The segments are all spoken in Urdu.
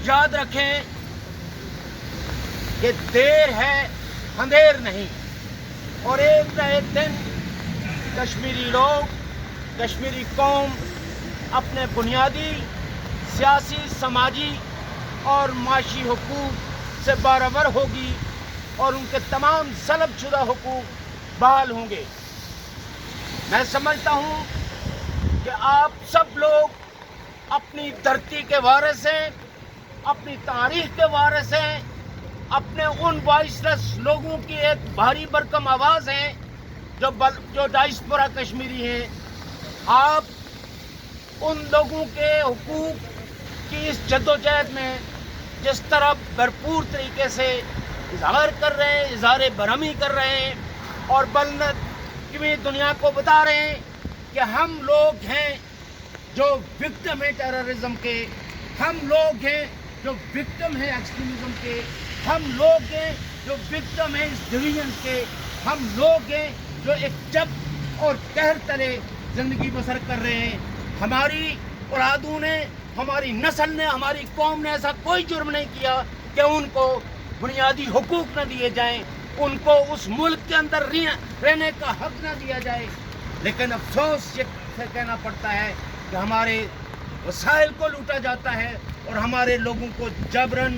یاد رکھیں کہ دیر ہے اندھیر نہیں، اور ایک نہ ایک دن کشمیری لوگ، کشمیری قوم اپنے بنیادی سیاسی، سماجی اور معاشی حقوق سے باخبر ہوگی اور ان کے تمام سلب شدہ حقوق بحال ہوں گے۔ میں سمجھتا ہوں کہ آپ سب لوگ اپنی دھرتی کے وارث ہیں، اپنی تاریخ کے وارث ہیں، اپنے ان وائسلیس لوگوں کی ایک بھاری بھرکم آواز ہیں جو ڈائسپورا کشمیری ہیں۔ آپ ان لوگوں کے حقوق کی اس جدوجہد میں جس طرح بھرپور طریقے سے اظہار کر رہے ہیں، اظہار برہمی کر رہے ہیں، اور بلکہ دنیا کو بتا رہے ہیں کہ ہم لوگ ہیں جو وکٹم ہیں ٹیررزم کے، ہم لوگ ہیں جو وکٹم ہیں ایکسٹریمزم کے، ہم لوگ ہیں جو وکٹم ہیں اس ڈویژن کے، ہم لوگ ہیں جو ایک جبر اور قہر تلے زندگی بسر کر رہے ہیں۔ ہماری اولادوں نے، ہماری نسل نے، ہماری قوم نے ایسا کوئی جرم نہیں کیا کہ ان کو بنیادی حقوق نہ دیے جائیں، ان کو اس ملک کے اندر رہنے کا حق نہ دیا جائے، لیکن افسوس یہ کہنا پڑتا ہے کہ ہمارے وسائل کو لوٹا جاتا ہے اور ہمارے لوگوں کو جبراً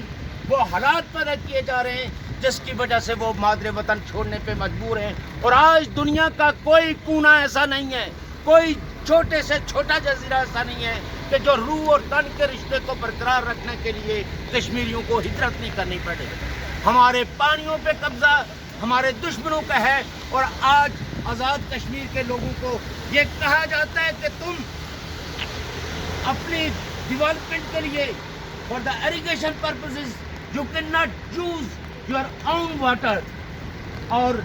وہ حالات پیدا کیے جا رہے ہیں جس کی وجہ سے وہ مادر وطن چھوڑنے پہ مجبور ہیں۔ اور آج دنیا کا کوئی کونا ایسا نہیں ہے، کوئی چھوٹے سے چھوٹا جزیرہ ایسا نہیں ہے کہ جو روح اور تن کے رشتے کو برقرار رکھنے کے لیے کشمیریوں کو ہجرت نہیں کرنی پڑے۔ ہمارے پانیوں پہ قبضہ ہمارے دشمنوں کا ہے، اور آج آزاد کشمیر کے لوگوں کو یہ کہا جاتا ہے کہ تم اپنی ڈیولپمنٹ کے لیے for the irrigation purposes you can not use your own water, اور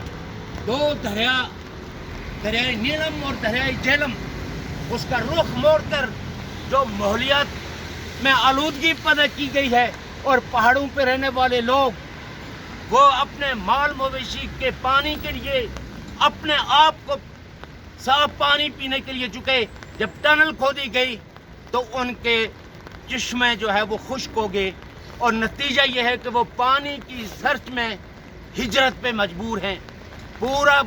دو دریائے نیلم اور دریائے جہلم اس کا رخ موڑ کر جو ماحولیات میں آلودگی پیدا کی گئی ہے، اور پہاڑوں پہ رہنے والے لوگ وہ اپنے مال مویشی کے پانی کے لیے اپنے آپ کو صاف پانی پینے کے لیے چکے، جب ٹنل کھودی گئی تو ان کے چشمے جو ہے وہ خشک ہو گئے، اور نتیجہ یہ ہے کہ وہ پانی کی سرچ میں ہجرت پہ مجبور ہیں۔ پورا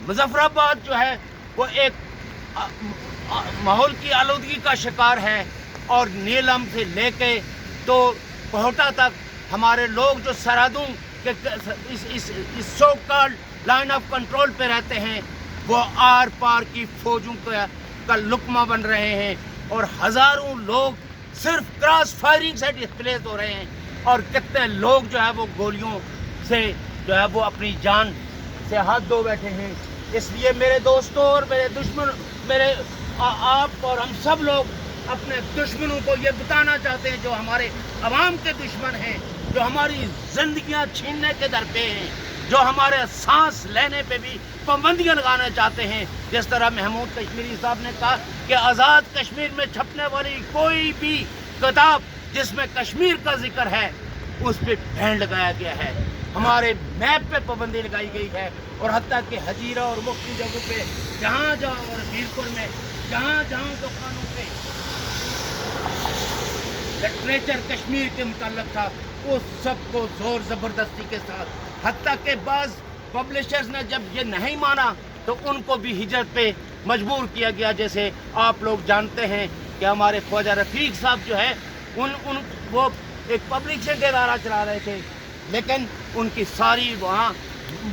مظفر آباد جو ہے وہ ایک ماحول کی آلودگی کا شکار ہے، اور نیلم سے لے کے تو کوہٹا تک ہمارے لوگ جو سرحدوں کے اس so called line of control پہ رہتے ہیں وہ آر پار کی فوجوں کا لقمہ بن رہے ہیں، اور ہزاروں لوگ صرف کراس فائرنگ سے ڈسپلیس ہو رہے ہیں، اور کتنے لوگ جو ہے وہ گولیوں سے جو ہے وہ اپنی جان سے ہاتھ دھو بیٹھے ہیں۔ اس لیے میرے دوستوں اور میرے دشمن، آپ اور ہم سب لوگ اپنے دشمنوں کو یہ بتانا چاہتے ہیں، جو ہمارے عوام کے دشمن ہیں، جو ہماری زندگیاں چھیننے کے در پہ ہیں، جو ہمارے سانس لینے پہ بھی پابندیاں لگانا چاہتے ہیں، جس طرح محمود کشمیری صاحب نے کہا کہ آزاد کشمیر میں چھپنے والی کوئی بھی کتاب جس میں کشمیر کا ذکر ہے اس پہ بین لگایا گیا ہے، ہمارے میپ پہ پابندی لگائی گئی ہے، اور حتیٰ کہ ہجیرہ اور مختلف جگہوں پہ جہاں اور میرپور میں جہاں دکانوں پہ لٹریچر کشمیر کے متعلق تھا اس سب کو زور زبردستی کے ساتھ، حتیٰ کہ بعض پبلشرز نے جب یہ نہیں مانا تو ان کو بھی ہجرت پہ مجبور کیا گیا۔ جیسے آپ لوگ جانتے ہیں کہ ہمارے خواجہ رفیق صاحب جو ہے وہ ایک پبلشنگ ادارہ چلا رہے تھے، لیکن ان کی ساری وہاں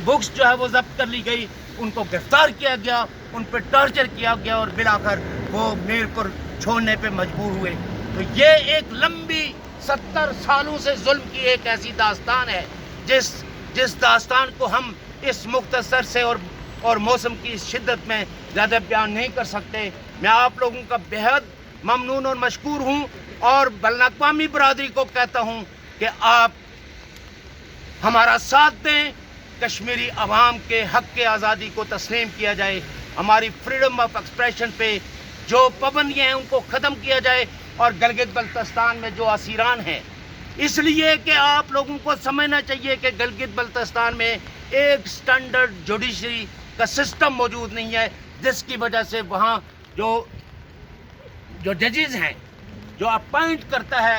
بکس جو ہے وہ ضبط کر لی گئی، ان کو گرفتار کیا گیا، ان پہ ٹارچر کیا گیا، اور بالآخر وہ میرپور چھوڑنے پہ مجبور ہوئے۔ تو یہ ایک لمبی 70 سالوں سے ظلم کی ایک ایسی داستان ہے جس داستان کو ہم اس مختصر سے اور موسم کی شدت میں زیادہ بیان نہیں کر سکتے۔ میں آپ لوگوں کا بہت ممنون اور مشکور ہوں، اور بین الاقوامی برادری کو کہتا ہوں کہ آپ ہمارا ساتھ دیں، کشمیری عوام کے حق کے آزادی کو تسلیم کیا جائے، ہماری فریڈم آف ایکسپریشن پہ جو پابندیاں ہیں ان کو ختم کیا جائے، اور گلگت بلتستان میں جو اسیران ہیں، اس لیے کہ آپ لوگوں کو سمجھنا چاہیے کہ گلگت بلتستان میں ایک سٹینڈرڈ جوڈیشری کا سسٹم موجود نہیں ہے، جس کی وجہ سے وہاں جو ججز ہیں، جو اپائنٹ کرتا ہے